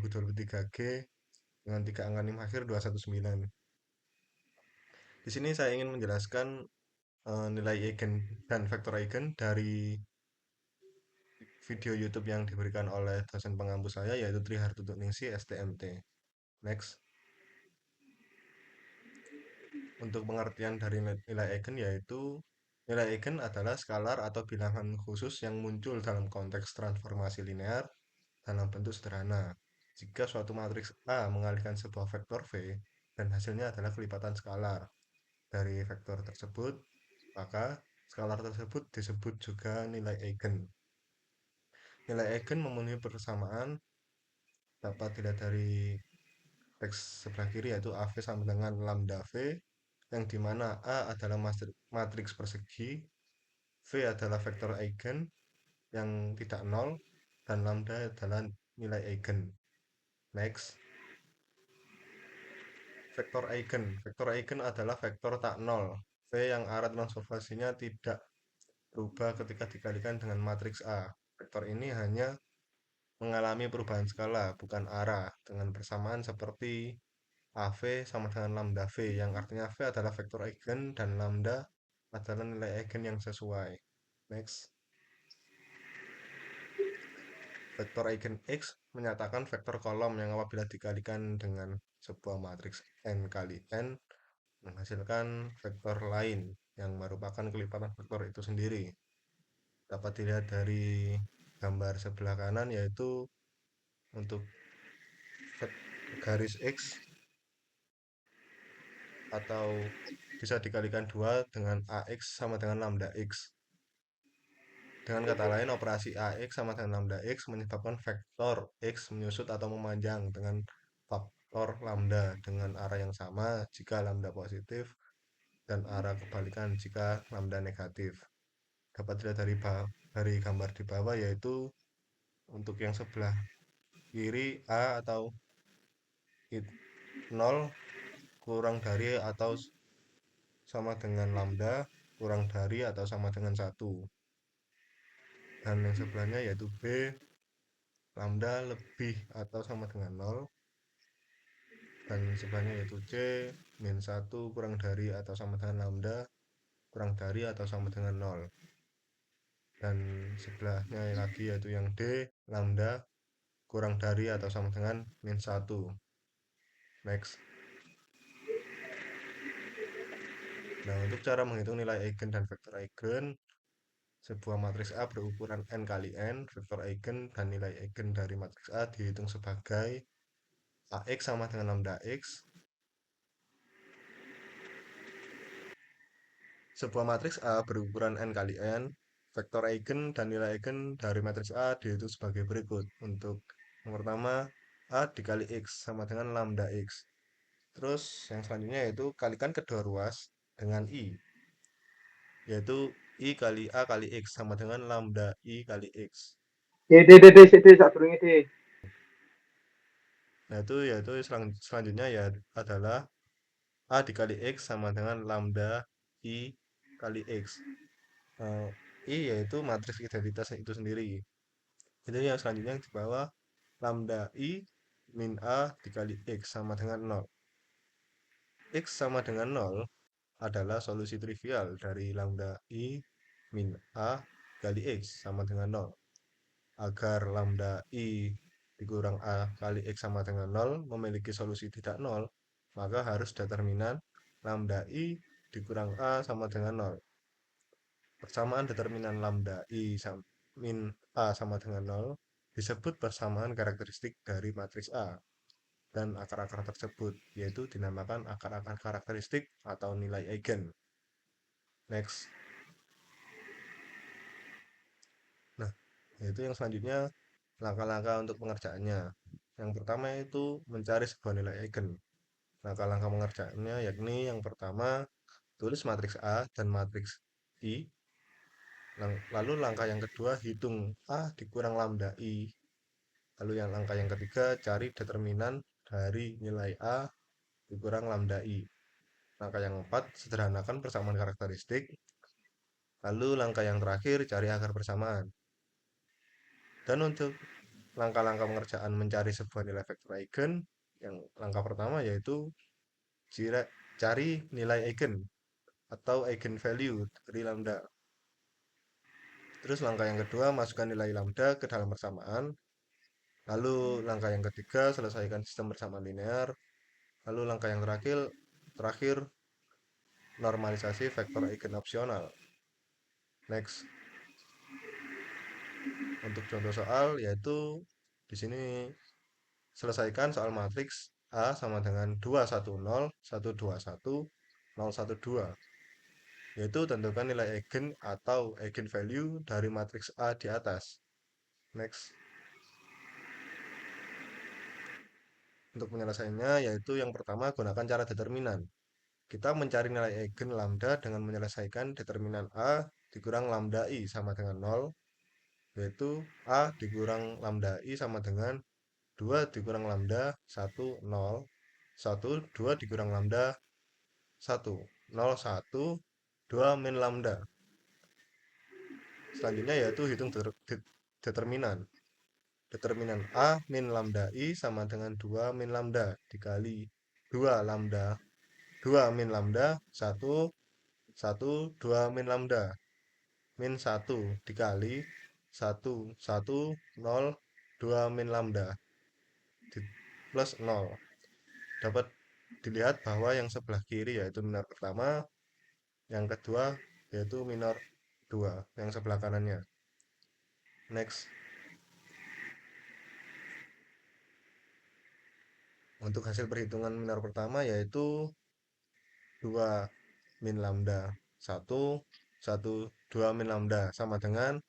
2023G dengan 3 angka NIM akhir 219. Di sini saya ingin menjelaskan nilai eigen dan vektor eigen dari video YouTube yang diberikan oleh dosen pengampu saya yaitu Trihartoningsi STMT. Next. Untuk pengertian dari nilai eigen yaitu nilai eigen adalah skalar atau bilangan khusus yang muncul dalam konteks transformasi linear dalam bentuk sederhana. Jika suatu matriks A mengalihkan sebuah vektor V dan hasilnya adalah kelipatan skalar dari vektor tersebut, maka skalar tersebut disebut juga nilai eigen. Nilai eigen memenuhi persamaan dapat dilihat dari teks sebelah kiri yaitu AV sama dengan lambda V, yang dimana A adalah matriks persegi, V adalah vektor eigen yang tidak nol, dan lambda adalah nilai eigen. Next. Vektor eigen. Vektor eigen adalah vektor tak nol, V yang arah transformasinya tidak berubah ketika dikalikan dengan matriks A. Vektor ini hanya mengalami perubahan skala, bukan arah, dengan persamaan seperti AV sama dengan lambda V, yang artinya V adalah vektor eigen dan lambda adalah nilai eigen yang sesuai. Next. Vektor eigen X menyatakan vektor kolom yang apabila dikalikan dengan sebuah matriks n kali n menghasilkan vektor lain yang merupakan kelipatan vektor itu sendiri. Dapat dilihat dari gambar sebelah kanan yaitu untuk garis X atau bisa dikalikan 2 dengan AX sama dengan lambda X. Dengan kata lain, operasi AX sama dengan lambda X menyebabkan vektor X menyusut atau memanjang dengan faktor lambda dengan arah yang sama jika lambda positif dan arah kebalikan jika lambda negatif. Dapat dilihat dari gambar di bawah yaitu untuk yang sebelah kiri A atau 0 kurang dari atau sama dengan lambda kurang dari atau sama dengan 1. Dan yang sebelahnya yaitu B, lambda lebih atau sama dengan 0. Dan sebelahnya yaitu C, min 1 kurang dari atau sama dengan lambda kurang dari atau sama dengan 0. Dan sebelahnya lagi yaitu yang D, lambda kurang dari atau sama dengan min 1. Next. Nah, untuk cara menghitung nilai eigen dan vektor eigen, sebuah matriks A berukuran n kali n, vektor eigen dan nilai eigen dari matriks A dihitung sebagai AX sama dengan lambda X. Sebuah matriks A berukuran n kali n, vektor eigen dan nilai eigen dari matriks A dihitung sebagai berikut. Untuk yang pertama, A dikali X sama dengan lambda X. Terus yang selanjutnya yaitu kalikan kedua ruas dengan I, yaitu I kali A kali X sama dengan lambda I kali X. Nah itu yaitu selanjutnya ya adalah A dikali X sama dengan lambda I kali X. I yaitu matriks identitas itu sendiri. Itu yang selanjutnya yang di bawah lambda I min A dikali X sama dengan 0. X sama dengan 0 adalah solusi trivial dari lambda I min A kali X sama dengan 0. Agar lambda I dikurang A kali X sama dengan 0 memiliki solusi tidak 0, maka harus determinan lambda I dikurang A sama dengan 0. Persamaan determinan lambda I min A sama dengan 0 disebut persamaan karakteristik dari matriks A. Dan akar-akar tersebut yaitu dinamakan akar-akar karakteristik atau nilai eigen. Next. Nah, yaitu yang selanjutnya langkah-langkah untuk pengerjaannya. Yang pertama itu mencari sebuah nilai eigen. Langkah-langkah pengerjaannya yakni yang pertama tulis matriks A dan matriks I. Lalu langkah yang kedua hitung A dikurang lambda I. Lalu yang langkah yang ketiga cari determinan dari nilai A dikurang lambda I. Langkah yang keempat sederhanakan persamaan karakteristik. Lalu langkah yang terakhir cari akar persamaan. Dan untuk langkah-langkah pengerjaan mencari sebuah nilai vektor eigen. Yang langkah pertama yaitu cari nilai eigen atau eigen value dari lambda. Terus langkah yang kedua, masukkan nilai lambda ke dalam persamaan. Lalu langkah yang ketiga, selesaikan sistem persamaan linear. Lalu langkah yang terakhir normalisasi vektor eigen opsional. Next, untuk contoh soal yaitu di sini selesaikan soal matriks A sama dengan 210, 121, 012. Yaitu tentukan nilai eigen atau eigenvalue dari matriks A di atas. Next. Untuk penyelesaiannya yaitu yang pertama gunakan cara determinan. Kita mencari nilai eigen lambda dengan menyelesaikan determinan A dikurang lambda I sama dengan 0, yaitu A dikurang lambda I sama dengan 2 dikurang lambda 1, 0, 1, 2 dikurang lambda 1, 0, 1, 2 min lambda. Selanjutnya yaitu hitung determinan. Determinan A min lambda I sama dengan 2 min lambda dikali 2 lambda 2 min lambda 1 1 2 min lambda min 1 dikali 1 1 0 2 min lambda plus 0. Dapat dilihat bahwa yang sebelah kiri yaitu minor pertama, yang kedua yaitu minor 2, yang sebelah kanannya. Next. Untuk hasil perhitungan minor pertama yaitu 2 min lambda 1 1 2 min lambda sama dengan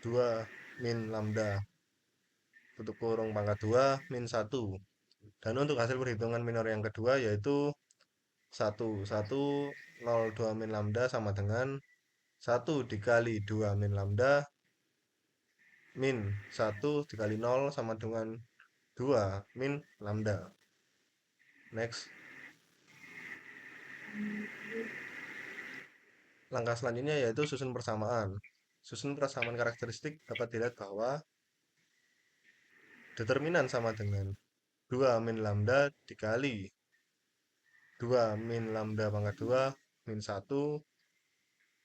2 min lambda tutup kurung pangkat 2 min 1. Dan untuk hasil perhitungan minor yang kedua yaitu 1 1 0 2 min lambda sama dengan 1 dikali 2 min lambda min 1 dikali 0 sama dengan 2 min lambda. Next. Langkah selanjutnya yaitu susun persamaan. Susun persamaan karakteristik dapat dilihat bahwa determinan sama dengan 2 min lambda dikali 2 min lambda pangkat 2 min 1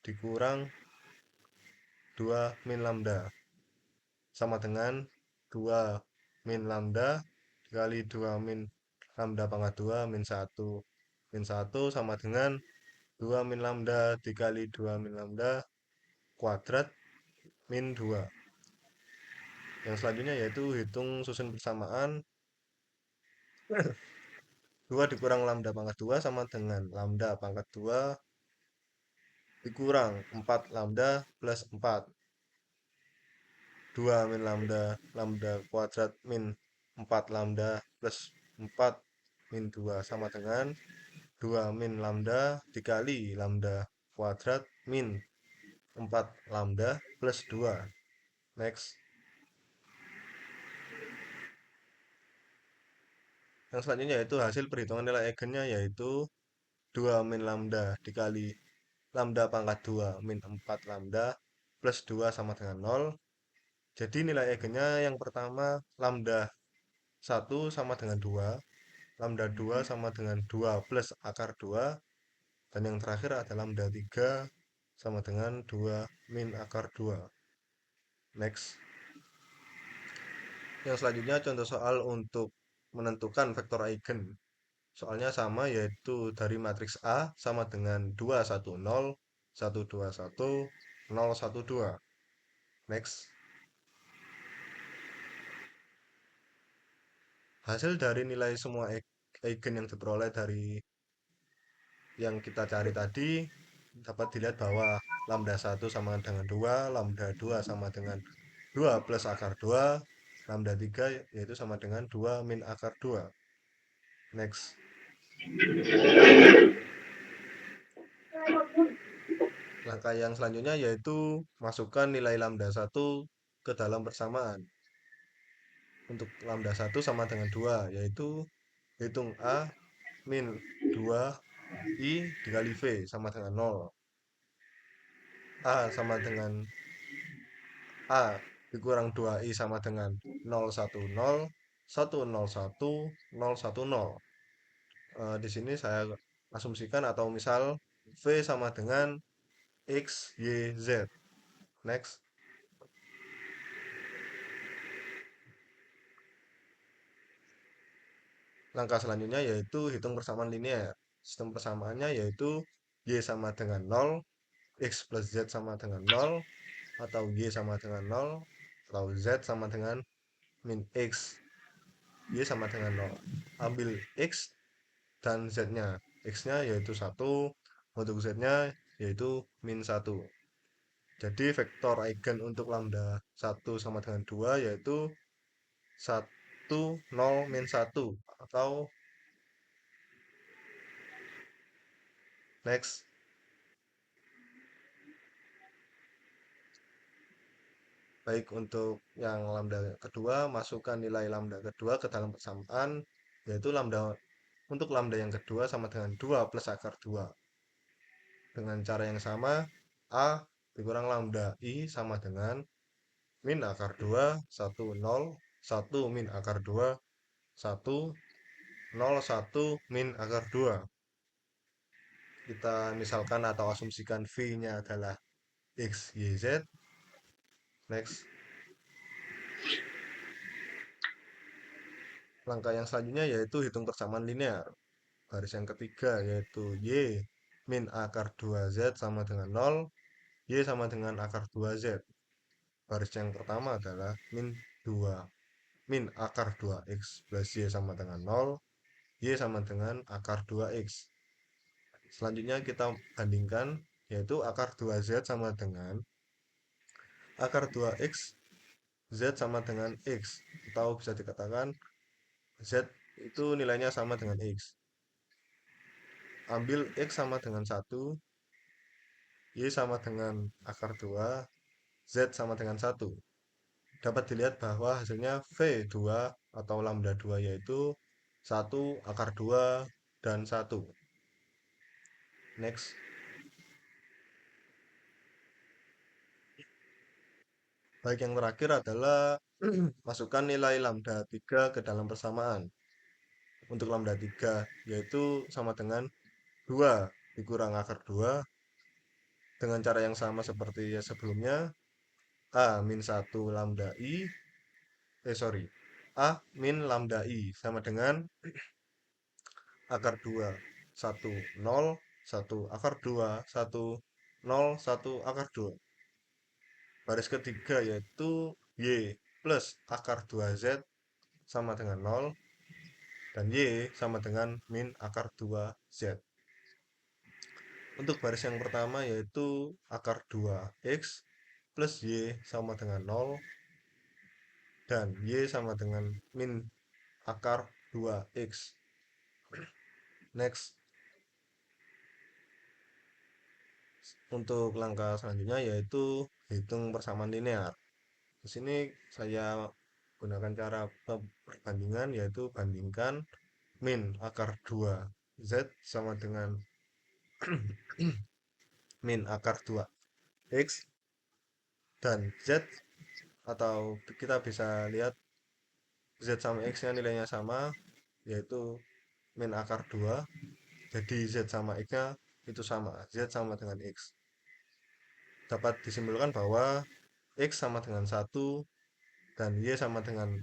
dikurang 2 min lambda sama dengan 2 min lambda dikali 2 min lambda pangkat 2 min 1 min 1 sama dengan 2 min lambda dikali 2 min lambda kuadrat min 2. Yang selanjutnya yaitu hitung susun persamaan. 2 dikurang lambda pangkat 2 sama dengan lambda pangkat 2 dikurang 4 lambda plus 4. 2 min lambda lambda kuadrat min 4 lambda plus 4 min 2 sama dengan 2 min lambda dikali lambda kuadrat min 4 lambda plus 2. Next. Yang selanjutnya yaitu hasil perhitungan nilai eigennya yaitu 2 min lambda dikali lambda pangkat 2 min 4 lambda plus 2 sama dengan 0. Jadi nilai eigennya yang pertama lambda 1 sama dengan 2, lambda 2 sama dengan 2 plus akar 2, dan yang terakhir ada lambda 3 sama dengan 2 min akar 2. Next. Yang selanjutnya contoh soal untuk menentukan vektor eigen. Soalnya sama yaitu dari matriks A sama dengan 210, 121, 012. Next. Hasil dari nilai semua eigen yang diperoleh dari yang kita cari tadi dapat dilihat bahwa lambda 1 sama dengan 2, lambda 2 sama dengan 2 plus akar 2, lambda 3 yaitu sama dengan 2 min akar 2. Next. Langkah yang selanjutnya yaitu masukkan nilai lambda 1 ke dalam persamaan. Untuk lambda 1 sama dengan 2 yaitu hitung A min 2 I dikali V sama dengan 0. A sama dengan A dikurang 2i sama dengan 010, 101, 010. Di sini saya asumsikan atau misal V sama dengan X, Y, Z. Next, langkah selanjutnya yaitu hitung persamaan linear. Sistem persamaannya yaitu Y sama dengan 0, X plus Z sama dengan 0, atau Y sama dengan 0, atau Z sama dengan min X, Y sama dengan 0. Ambil X dan Z-nya. X-nya yaitu 1, untuk Z-nya yaitu min 1. Jadi vektor eigen untuk lambda 1 sama dengan 2 yaitu 1, 0, min 1. Atau next, baik untuk yang lambda kedua, masukkan nilai lambda kedua ke dalam persamaan, yaitu lambda untuk lambda yang kedua sama dengan 2 plus akar 2. Dengan cara yang sama, A dikurang lambda I sama dengan min akar 2, 1, 0, 1 min akar 2, 1, 0, 1 min akar 2. Kita misalkan atau asumsikan V-nya adalah X, Y, Z. Next, langkah yang selanjutnya yaitu hitung persamaan linear. Baris yang ketiga yaitu Y min akar 2Z sama dengan 0, Y sama dengan akar 2Z. Baris yang pertama adalah min 2, min akar 2X plus Y sama dengan 0, Y sama dengan akar 2X. Selanjutnya kita bandingkan, yaitu akar 2Z sama dengan akar 2X, Z sama dengan X. Atau bisa dikatakan Z itu nilainya sama dengan X. Ambil X sama dengan 1, Y sama dengan akar 2, Z sama dengan 1. Dapat dilihat bahwa hasilnya V2 atau lambda 2 yaitu 1, akar 2, dan 1. Next, baik yang terakhir adalah masukkan nilai lambda 3 ke dalam persamaan. Untuk lambda 3 yaitu sama dengan 2 dikurang akar 2 dengan cara yang sama seperti sebelumnya. A min 1 lambda I, sorry, A min lambda I sama dengan akar 2, 1, 0, 1 akar 2, 1, 0, 1 akar 2. Baris ketiga yaitu Y plus akar 2Z sama dengan 0, dan Y sama dengan min akar 2Z. Untuk baris yang pertama yaitu akar 2X plus Y sama dengan 0, dan Y sama dengan min akar 2X. Next, untuk langkah selanjutnya yaitu hitung persamaan linear. Di sini saya gunakan cara perbandingan, yaitu bandingkan min akar 2 Z sama dengan min akar 2 X, dan Z, atau kita bisa lihat Z sama X nya nilainya sama, yaitu min akar 2. Jadi Z sama X nya itu sama, Z sama dengan X. Dapat disimpulkan bahwa X sama dengan 1 dan Y sama dengan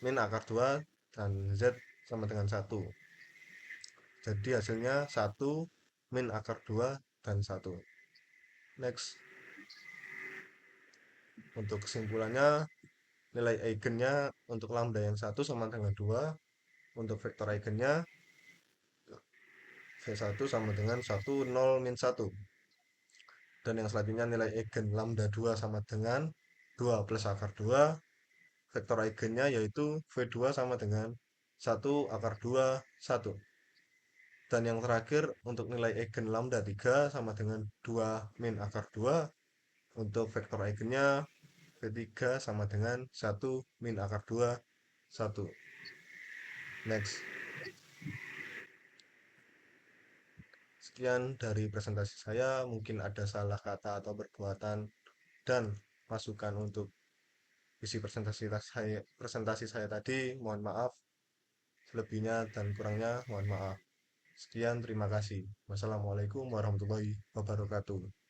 min akar 2 dan Z sama dengan 1. Jadi hasilnya 1 min akar 2 dan 1. Next, untuk kesimpulannya, nilai eigennya untuk lambda yang 1 sama dengan 2. Untuk vektor eigennya V1 sama dengan 1, 0, min 1. Dan yang selanjutnya nilai eigen lambda 2 sama dengan 2 plus akar 2. Vektor eigennya yaitu V2 sama dengan 1 akar 2, 1. Dan yang terakhir untuk nilai eigen lambda 3 sama dengan 2 min akar 2. Untuk vektor eigennya V3 sama dengan 1 min akar 2, 1. Next. Sekian dari presentasi saya, mungkin ada salah kata atau perbuatan dan masukan untuk isi presentasi saya tadi. Mohon maaf selebihnya dan kurangnya, mohon maaf. Sekian, terima kasih. Wassalamualaikum warahmatullahi wabarakatuh.